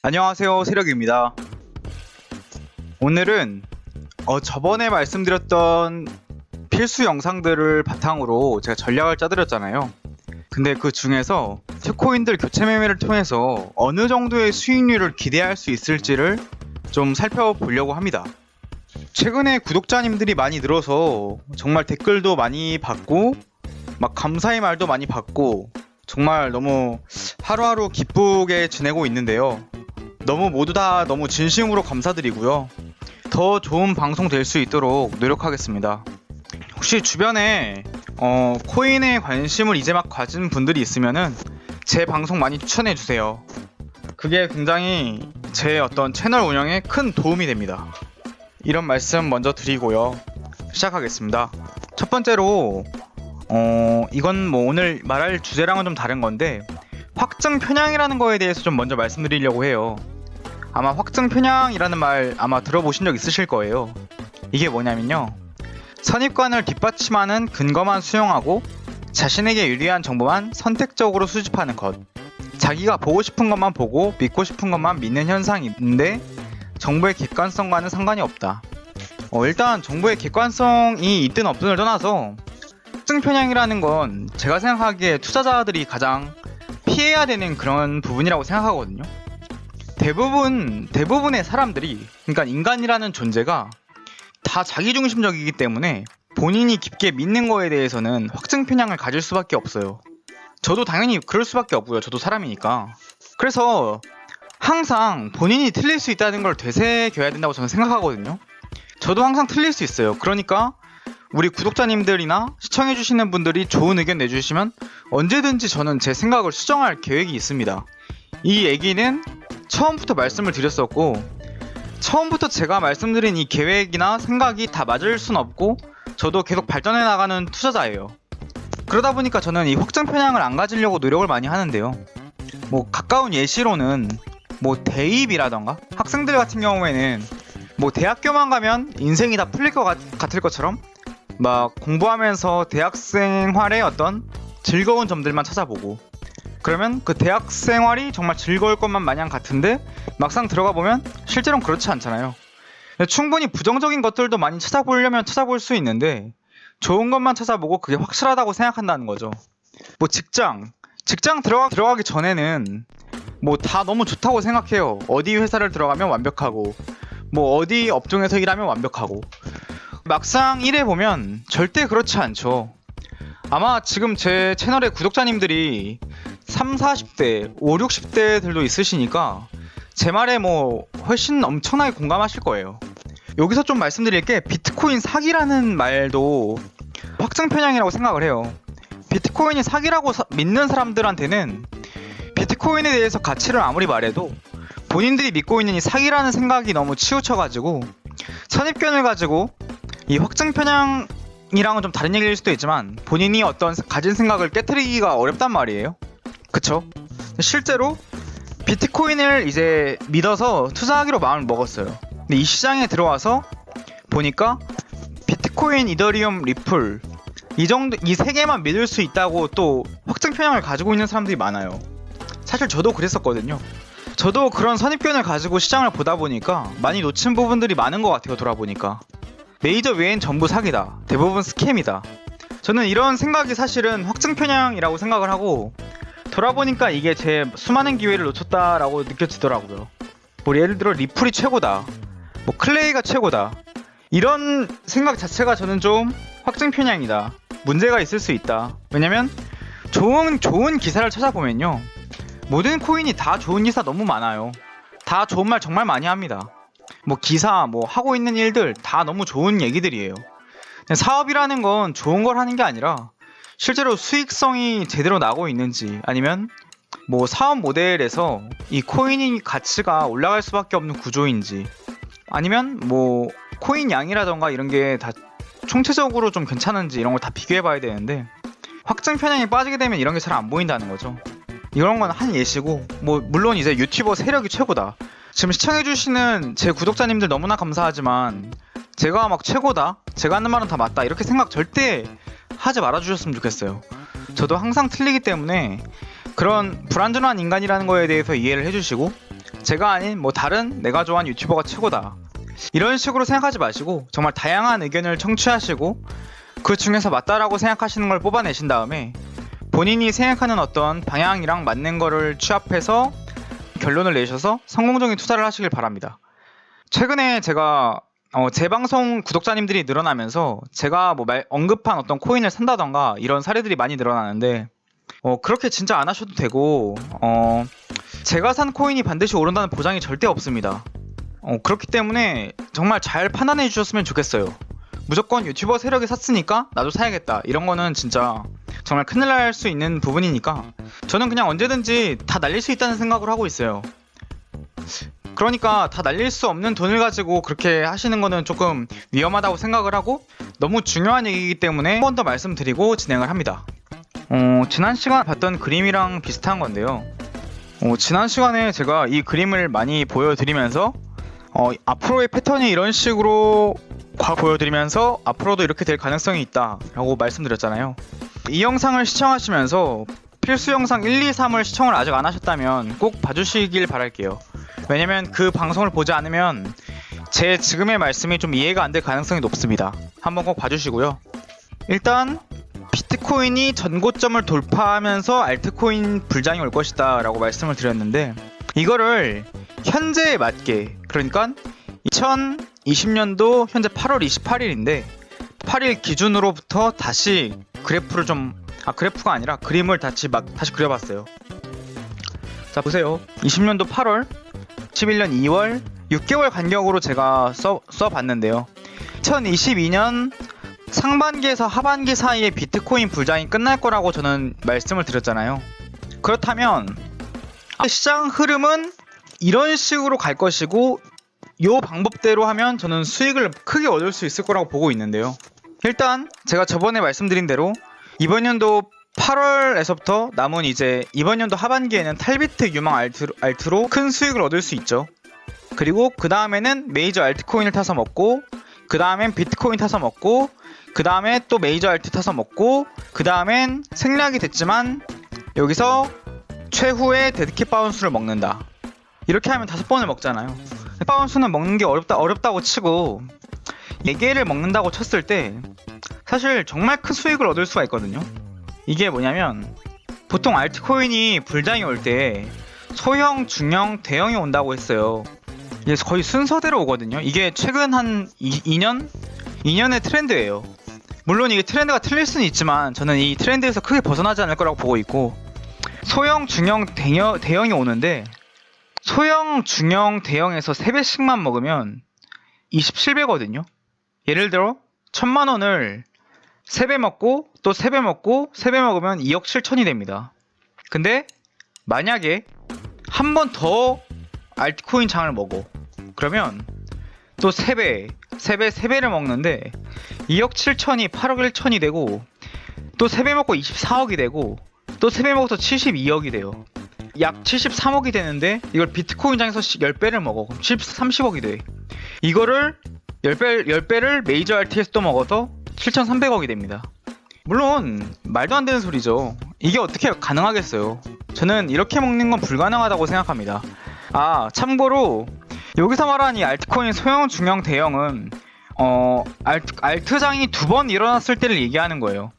안녕하세요, 세력입니다. 오늘은 저번에 말씀드렸던 필수 영상들을 바탕으로 제가 전략을 짜드렸잖아요. 근데 그 중에서 슈코인들 교체 매매를 통해서 어느 정도의 수익률을 기대할 수 있을지를 좀 살펴보려고 합니다. 최근에 구독자님들이 많이 늘어서 정말 댓글도 많이 받고 막 감사의 말도 많이 받고 정말 너무 하루하루 기쁘게 지내고 있는데요. 모두 다 너무 진심으로 감사드리고요. 더 좋은 방송 될 수 있도록 노력하겠습니다. 혹시 주변에 코인에 관심을 이제 막 가진 분들이 있으면은 제 방송 많이 추천해 주세요. 그게 굉장히 제 어떤 채널 운영에 큰 도움이 됩니다. 이런 말씀 먼저 드리고요. 시작하겠습니다. 첫 번째로 이건 뭐 오늘 말할 주제랑은 좀 다른 건데 확증 편향이라는 거에 대해서 좀 먼저 말씀드리려고 해요. 아마 확증 편향이라는 말 아마 들어보신 적 있으실 거예요. 이게 뭐냐면요, 선입관을 뒷받침하는 근거만 수용하고 자신에게 유리한 정보만 선택적으로 수집하는 것. 자기가 보고 싶은 것만 보고 믿고 싶은 것만 믿는 현상인데 정보의 객관성과는 상관이 없다. 일단 정보의 객관성이 있든 없든을 떠나서 확증 편향이라는 건 제가 생각하기에 투자자들이 가장 피해야 되는 그런 부분이라고 생각하거든요. 대부분의 사람들이, 그러니까 인간이라는 존재가 다 자기중심적이기 때문에 본인이 깊게 믿는 거에 대해서는 확증 편향을 가질 수밖에 없어요. 저도 당연히 그럴 수밖에 없고요. 저도 사람이니까. 그래서 항상 본인이 틀릴 수 있다는 걸 되새겨야 된다고 저는 생각하거든요. 저도 항상 틀릴 수 있어요. 그러니까 우리 구독자님들이나 시청해주시는 분들이 좋은 의견 내주시면 언제든지 저는 제 생각을 수정할 계획이 있습니다. 이 얘기는 처음부터 말씀을 드렸었고, 처음부터 제가 말씀드린 이 계획이나 생각이 다 맞을 순 없고 저도 계속 발전해 나가는 투자자예요. 그러다 보니까 저는 이 확증 편향을 안 가지려고 노력을 많이 하는데요. 뭐 가까운 예시로는 뭐 대입이라던가, 학생들 같은 경우에는 뭐 대학교만 가면 인생이 다 풀릴 것 같을 것처럼 막 공부하면서 대학생활의 어떤 즐거운 점들만 찾아보고, 그러면 그 대학 생활이 정말 즐거울 것만 마냥 같은데 막상 들어가 보면 실제로는 그렇지 않잖아요. 충분히 부정적인 것들도 많이 찾아보려면 찾아볼 수 있는데 좋은 것만 찾아보고 그게 확실하다고 생각한다는 거죠. 뭐 직장 들어가기 전에는 뭐 다 너무 좋다고 생각해요. 어디 회사를 들어가면 완벽하고, 뭐 어디 업종에서 일하면 완벽하고. 막상 일해보면 절대 그렇지 않죠. 아마 지금 제 채널의 구독자님들이 3, 40대, 5, 60대들도 있으시니까 제 말에 뭐 훨씬 엄청나게 공감하실 거예요. 여기서 좀 말씀드릴 게, 비트코인 사기라는 말도 확증 편향이라고 생각을 해요. 비트코인이 사기라고 믿는 사람들한테는 비트코인에 대해서 가치를 아무리 말해도 본인들이 믿고 있는 이 사기라는 생각이 너무 치우쳐가지고 선입견을 가지고, 이 확증 편향이랑은 좀 다른 얘기일 수도 있지만 본인이 어떤 가진 생각을 깨트리기가 어렵단 말이에요. 그쵸? 실제로 비트코인을 이제 믿어서 투자하기로 마음을 먹었어요. 근데 이 시장에 들어와서 보니까 비트코인, 이더리움, 리플 이 세 개만 믿을 수 있다고 또 확증 편향을 가지고 있는 사람들이 많아요. 사실 저도 그랬었거든요. 저도 그런 선입견을 가지고 시장을 보다 보니까 많이 놓친 부분들이 많은 것 같아요. 돌아보니까 메이저 외엔 전부 사기다, 대부분 스캠이다. 저는 이런 생각이 사실은 확증 편향이라고 생각을 하고, 돌아보니까 이게 제 수많은 기회를 놓쳤다라고 느껴지더라고요. 뭐 예를 들어 리플이 최고다, 뭐 클레이가 최고다, 이런 생각 자체가 저는 좀 확증 편향이다, 문제가 있을 수 있다. 왜냐면 좋은 기사를 찾아보면요, 모든 코인이 다 좋은 기사 너무 많아요. 다 좋은 말 정말 많이 합니다. 뭐 기사, 뭐 하고 있는 일들 다 너무 좋은 얘기들이에요. 사업이라는 건 좋은 걸 하는 게 아니라 실제로 수익성이 제대로 나고 있는지, 아니면 뭐 사업 모델에서 이 코인이 가치가 올라갈 수밖에 없는 구조인지, 아니면 뭐 코인 양이라던가 이런 게 다 총체적으로 좀 괜찮은지, 이런 걸 다 비교해 봐야 되는데 확증 편향에 빠지게 되면 이런 게 잘 안 보인다는 거죠. 이런 건 한 예시고, 뭐 물론 이제 유튜버 세력이 최고다, 지금 시청해주시는 제 구독자님들 너무나 감사하지만 제가 막 최고다, 제가 하는 말은 다 맞다, 이렇게 생각 절대 하지 말아주셨으면 좋겠어요. 저도 항상 틀리기 때문에 그런 불완전한 인간이라는 거에 대해서 이해를 해주시고, 제가 아닌 뭐 다른 내가 좋아하는 유튜버가 최고다, 이런 식으로 생각하지 마시고 정말 다양한 의견을 청취하시고 그 중에서 맞다라고 생각하시는 걸 뽑아내신 다음에 본인이 생각하는 어떤 방향이랑 맞는 거를 취합해서 결론을 내셔서 성공적인 투자를 하시길 바랍니다. 최근에 제가 제 방송 구독자님들이 늘어나면서 제가 뭐 언급한 어떤 코인을 산다던가 이런 사례들이 많이 늘어나는데, 그렇게 진짜 안 하셔도 되고, 제가 산 코인이 반드시 오른다는 보장이 절대 없습니다. 그렇기 때문에 정말 잘 판단해 주셨으면 좋겠어요. 무조건 유튜버 세력이 샀으니까 나도 사야겠다, 이런 거는 진짜 정말 큰일 날 수 있는 부분이니까 저는 그냥 언제든지 다 날릴 수 있다는 생각을 하고 있어요. 그러니까 다 날릴 수 없는 돈을 가지고 그렇게 하시는 거는 조금 위험하다고 생각을 하고, 너무 중요한 얘기이기 때문에 한 번 더 말씀드리고 진행을 합니다. 지난 시간 봤던 그림이랑 비슷한 건데요. 지난 시간에 제가 이 그림을 많이 보여드리면서 앞으로의 패턴이 이런 식으로 보여드리면서 앞으로도 이렇게 될 가능성이 있다 라고 말씀드렸잖아요. 이 영상을 시청하시면서 필수 영상 1, 2, 3을 시청을 아직 안 하셨다면 꼭 봐주시길 바랄게요. 왜냐면 그 방송을 보지 않으면 제 지금의 말씀이 좀 이해가 안 될 가능성이 높습니다. 한번 꼭 봐주시고요. 일단 비트코인이 전고점을 돌파하면서 알트코인 불장이 올 것이다 라고 말씀을 드렸는데, 이거를 현재에 맞게, 그러니까 2020년도 현재 8월 28일인데 8일 기준으로부터 다시 그래프를 그래프가 아니라 그림을 다시 그려봤어요. 자 보세요. 20년도 8월, 11년 2월, 6개월 간격으로 제가 써봤는데요. 2022년 상반기에서 하반기 사이에 비트코인 불장이 끝날 거라고 저는 말씀을 드렸잖아요. 그렇다면 시장 흐름은 이런 식으로 갈 것이고, 이 방법대로 하면 저는 수익을 크게 얻을 수 있을 거라고 보고 있는데요. 일단 제가 저번에 말씀드린 대로 이번 연도 8월에서부터 남은 이제 이번 연도 하반기에는 탈비트 유망 알트로 큰 수익을 얻을 수 있죠. 그리고 그 다음에는 메이저 알트코인을 타서 먹고, 그 다음엔 비트코인 타서 먹고, 그 다음에 또 메이저 알트 타서 먹고, 그 다음엔 생략이 됐지만 여기서 최후의 데드캣 바운스를 먹는다. 이렇게 하면 5번을 먹잖아요. 바운스는 먹는 게 어렵다고 치고 4개를 먹는다고 쳤을 때 사실 정말 큰 수익을 얻을 수가 있거든요. 이게 뭐냐면, 보통 알트코인이 불장이 올 때 소형, 중형, 대형이 온다고 했어요. 이게 거의 순서대로 오거든요. 이게 최근 한 2년의 트렌드예요. 물론 이게 트렌드가 틀릴 수는 있지만 저는 이 트렌드에서 크게 벗어나지 않을 거라고 보고 있고, 소형, 중형, 대형이 오는데 소형, 중형, 대형에서 3배씩만 먹으면 27배거든요. 예를 들어 1000만원을 3배 먹고 또 3배 먹고 3배 먹으면 2억 7천이 됩니다. 근데 만약에 한 번 더 알트코인 장을 먹어, 그러면 또 3배를 먹는데 2억 7천이 8억 1천이 되고, 또 3배 먹고 24억이 되고, 또 3배 먹어서 72억이 돼요. 약 73억이 되는데 이걸 비트코인 장에서 10배를 먹어. 그럼 30억이 돼. 이거를 10배를 메이저 RT에서 또 먹어서 7,300억이 됩니다. 물론 말도 안 되는 소리죠. 이게 어떻게 가능하겠어요. 저는 이렇게 먹는 건 불가능하다고 생각합니다. 참고로 여기서 말하는 이 알트코인 소형, 중형, 대형은 알트장이 2번 일어났을 때를 얘기하는 거예요.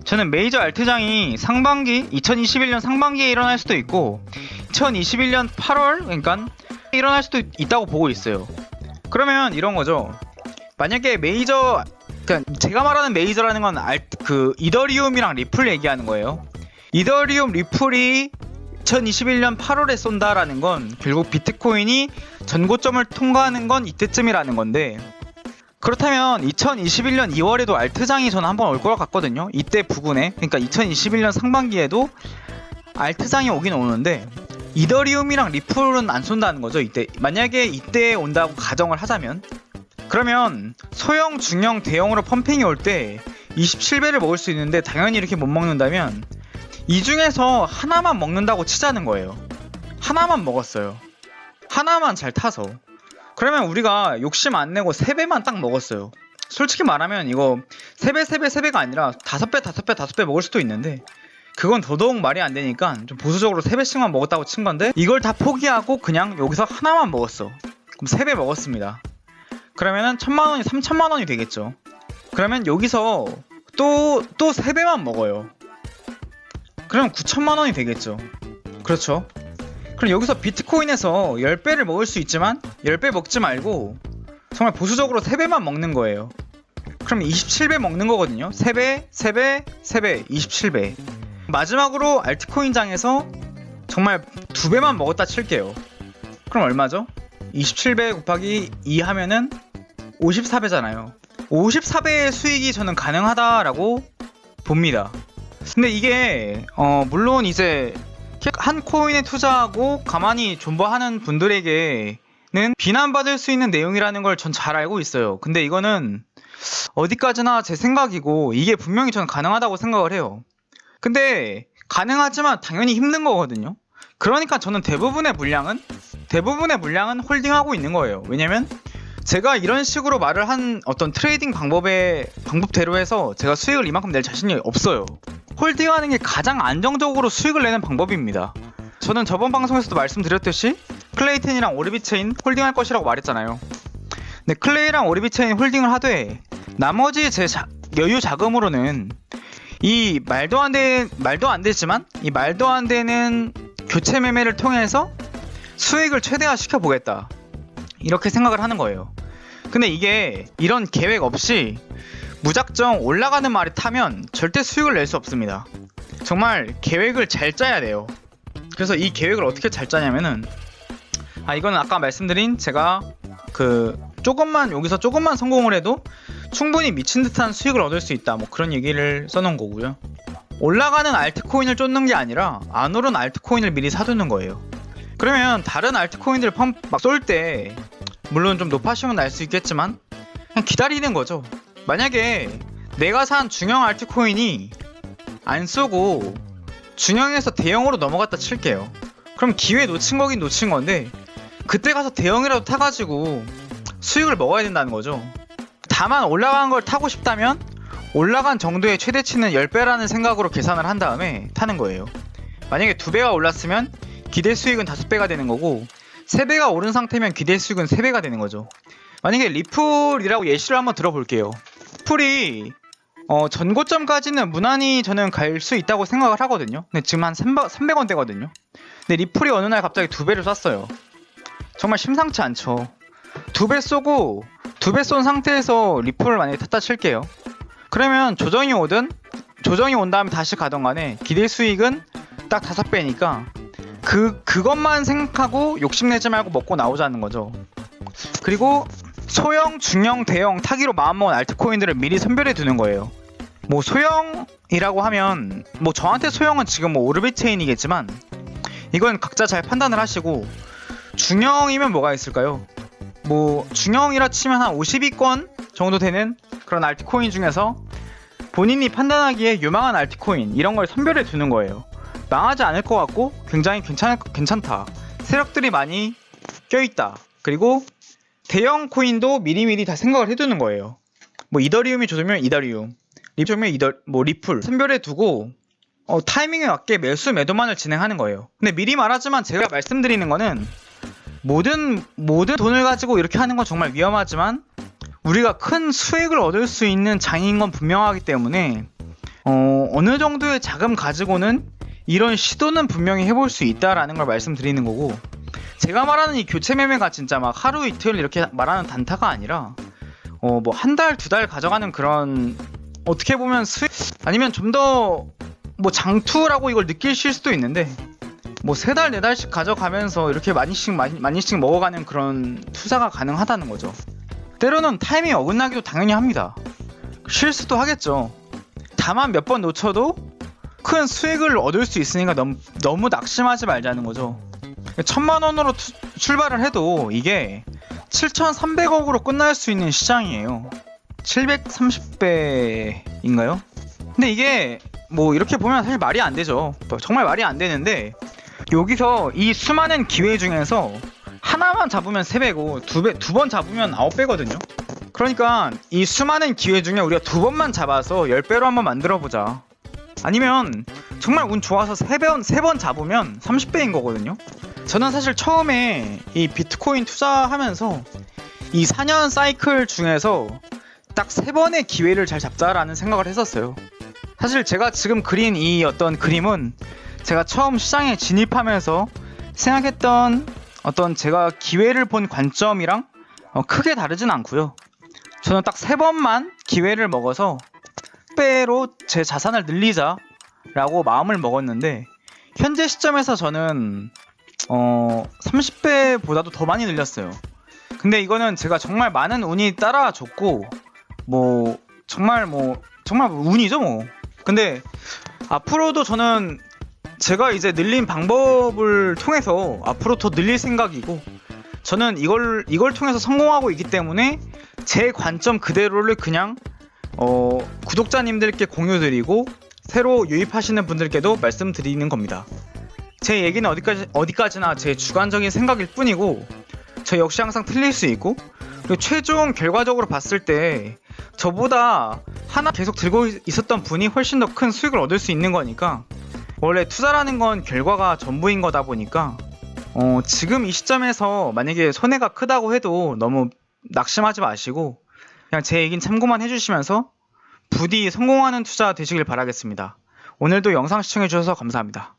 저는 메이저 알트장이 2021년 상반기에 일어날 수도 있고 2021년 8월, 그러니까 일어날 수도 있다고 보고 있어요. 그러면 이런 거죠. 만약에 그러니까 제가 말하는 메이저라는 건 이더리움이랑 리플 얘기하는 거예요. 이더리움, 리플이 2021년 8월에 쏜다라는 건 결국 비트코인이 전고점을 통과하는 건 이때쯤이라는 건데, 그렇다면 2021년 2월에도 알트장이 저는 한번 올 것 같거든요. 이때 부근에, 그러니까 2021년 상반기에도 알트장이 오긴 오는데 이더리움이랑 리플은 안 쏜다는 거죠. 만약에 이때 온다고 가정을 하자면, 그러면 소형, 중형, 대형으로 펌핑이 올 때 27배를 먹을 수 있는데 당연히 이렇게 못 먹는다면 이 중에서 하나만 먹는다고 치자는 거예요. 하나만 먹었어요. 하나만 잘 타서. 그러면 우리가 욕심 안 내고 3배만 딱 먹었어요. 솔직히 말하면 이거 3배, 3배, 3배가 아니라 5배, 5배, 5배 먹을 수도 있는데, 그건 더더욱 말이 안 되니까 좀 보수적으로 3배씩만 먹었다고 친 건데 이걸 다 포기하고 그냥 여기서 하나만 먹었어. 그럼 3배 먹었습니다. 그러면은 1000만 원이 3000만 원이 되겠죠. 그러면 여기서 또 3배만 먹어요. 그럼 9천만 원이 되겠죠. 그렇죠. 그럼 여기서 비트코인에서 10배를 먹을 수 있지만 10배 먹지 말고 정말 보수적으로 3배만 먹는 거예요. 그럼 27배 먹는 거거든요. 3배, 3배, 3배, 27배. 마지막으로 알트코인장에서 정말 2배만 먹었다 칠게요. 그럼 얼마죠? 27배 곱하기 2 하면은 54배잖아요. 54배의 수익이 저는 가능하다라고 봅니다. 근데 이게 물론 이제 한 코인에 투자하고 가만히 존버하는 분들에게는 비난받을 수 있는 내용이라는 걸 전 잘 알고 있어요. 근데 이거는 어디까지나 제 생각이고 이게 분명히 저는 가능하다고 생각을 해요. 근데 가능하지만 당연히 힘든 거거든요. 그러니까 저는 대부분의 물량은 홀딩하고 있는 거예요. 왜냐면 제가 이런 식으로 말을 한 어떤 트레이딩 방법대로 해서 제가 수익을 이만큼 낼 자신이 없어요. 홀딩하는 게 가장 안정적으로 수익을 내는 방법입니다. 저는 저번 방송에서도 말씀드렸듯이 클레이텐이랑 오르비체인 홀딩할 것이라고 말했잖아요. 근데 클레이랑 오르비체인 홀딩을 하되 나머지 제 여유 자금으로는 이 말도 안 되는 교체 매매를 통해서 수익을 최대화 시켜 보겠다. 이렇게 생각을 하는 거예요. 근데 이게 이런 계획 없이 무작정 올라가는 말이 타면 절대 수익을 낼 수 없습니다. 정말 계획을 잘 짜야 돼요. 그래서 이 계획을 어떻게 잘 짜냐면은 이거는 아까 말씀드린 제가 여기서 조금만 성공을 해도 충분히 미친 듯한 수익을 얻을 수 있다. 뭐 그런 얘기를 써놓은 거고요. 올라가는 알트코인을 쫓는 게 아니라 안 오른 알트코인을 미리 사두는 거예요. 그러면 다른 알트코인들 막 쏠 때 물론 좀 높아지면 날 수 있겠지만 그냥 기다리는 거죠. 만약에 내가 산 중형 알트코인이 안 쏘고 중형에서 대형으로 넘어갔다 칠게요. 그럼 기회 놓친 거긴 놓친 건데 그때 가서 대형이라도 타가지고 수익을 먹어야 된다는 거죠. 다만 올라간 걸 타고 싶다면 올라간 정도의 최대치는 10배라는 생각으로 계산을 한 다음에 타는 거예요. 만약에 2배가 올랐으면 기대 수익은 5배가 되는 거고 3배가 오른 상태면 기대 수익은 3배가 되는 거죠. 만약에 리플이라고 예시를 한번 들어볼게요. 리플이 전고점까지는 무난히 저는 갈 수 있다고 생각을 하거든요. 근데 지금 한 300원대거든요. 근데 리플이 어느 날 갑자기 2배를 쐈어요. 정말 심상치 않죠. 2배 쏘고 2배 쏜 상태에서 리플을 만약에 탔다 칠게요. 그러면 조정이 온 다음에 다시 가던 간에 기대 수익은 딱 5배니까 그것만 생각하고 욕심내지 말고 먹고 나오자는 거죠. 그리고 소형, 중형, 대형 타기로 마음먹은 알트코인들을 미리 선별해 두는 거예요. 뭐 소형이라고 하면 뭐 저한테 소형은 지금 뭐 오르비체인이겠지만 이건 각자 잘 판단을 하시고 중형이면 뭐가 있을까요? 뭐 중형이라 치면 한 50위권 정도 되는 그런 알트코인 중에서 본인이 판단하기에 유망한 알트코인 이런 걸 선별해 두는 거예요. 망하지 않을 것 같고 굉장히 괜찮다. 세력들이 많이 껴있다. 그리고 대형 코인도 미리미리 다 생각을 해두는 거예요. 뭐 이더리움이 좋으면 이더리움, 리플 선별해 두고 타이밍에 맞게 매수 매도만을 진행하는 거예요. 근데 미리 말하지만 제가 말씀드리는 거는 모든 돈을 가지고 이렇게 하는 건 정말 위험하지만 우리가 큰 수익을 얻을 수 있는 장인 건 분명하기 때문에 어느 정도의 자금 가지고는 이런 시도는 분명히 해볼 수 있다라는 걸 말씀드리는 거고, 제가 말하는 이 교체 매매가 진짜 막 하루 이틀 이렇게 말하는 단타가 아니라 뭐 한 달, 2달 가져가는 그런 어떻게 보면 수익 아니면 좀 더 뭐 장투라고 이걸 느끼실 수도 있는데 뭐 3달, 4달씩 가져가면서 이렇게 많이씩 먹어가는 그런 투자가 가능하다는 거죠. 때로는 타이밍이 어긋나기도 당연히 합니다. 실수도 하겠죠. 다만 몇 번 놓쳐도 큰 수익을 얻을 수 있으니까 너무 낙심하지 말자는 거죠. 1000만원으로 출발을 해도 이게 7,300억으로 끝날 수 있는 시장이에요. 730배인가요? 근데 이게 뭐 이렇게 보면 사실 말이 안 되죠. 정말 말이 안 되는데 여기서 이 수많은 기회 중에서 하나만 잡으면 3배고 두 번 잡으면 9배거든요. 그러니까 이 수많은 기회 중에 우리가 2번만 잡아서 10배로 한번 만들어보자. 아니면 정말 운 좋아서 3번 잡으면 30배인 거거든요. 저는 사실 처음에 이 비트코인 투자하면서 이 4년 사이클 중에서 딱 3번의 기회를 잘 잡자라는 생각을 했었어요. 사실 제가 지금 그린 이 어떤 그림은 제가 처음 시장에 진입하면서 생각했던 어떤 제가 기회를 본 관점이랑 크게 다르진 않고요. 저는 딱 3번만 기회를 먹어서 배로 제 자산을 늘리자라고 마음을 먹었는데, 현재 시점에서 저는 30배보다도 더 많이 늘렸어요. 근데 이거는 제가 정말 많은 운이 따라줬고 정말 운이죠 뭐. 근데 앞으로도 저는 제가 이제 늘린 방법을 통해서 앞으로 더 늘릴 생각이고, 저는 이걸 통해서 성공하고 있기 때문에 제 관점 그대로를 그냥 구독자님들께 공유드리고 새로 유입하시는 분들께도 말씀드리는 겁니다. 제 얘기는 어디까지나 제 주관적인 생각일 뿐이고, 저 역시 항상 틀릴 수 있고, 그리고 최종 결과적으로 봤을 때 저보다 하나 계속 들고 있었던 분이 훨씬 더 큰 수익을 얻을 수 있는 거니까, 원래 투자라는 건 결과가 전부인 거다 보니까 지금 이 시점에서 만약에 손해가 크다고 해도 너무 낙심하지 마시고 그냥 제 얘기는 참고만 해주시면서 부디 성공하는 투자 되시길 바라겠습니다. 오늘도 영상 시청해주셔서 감사합니다.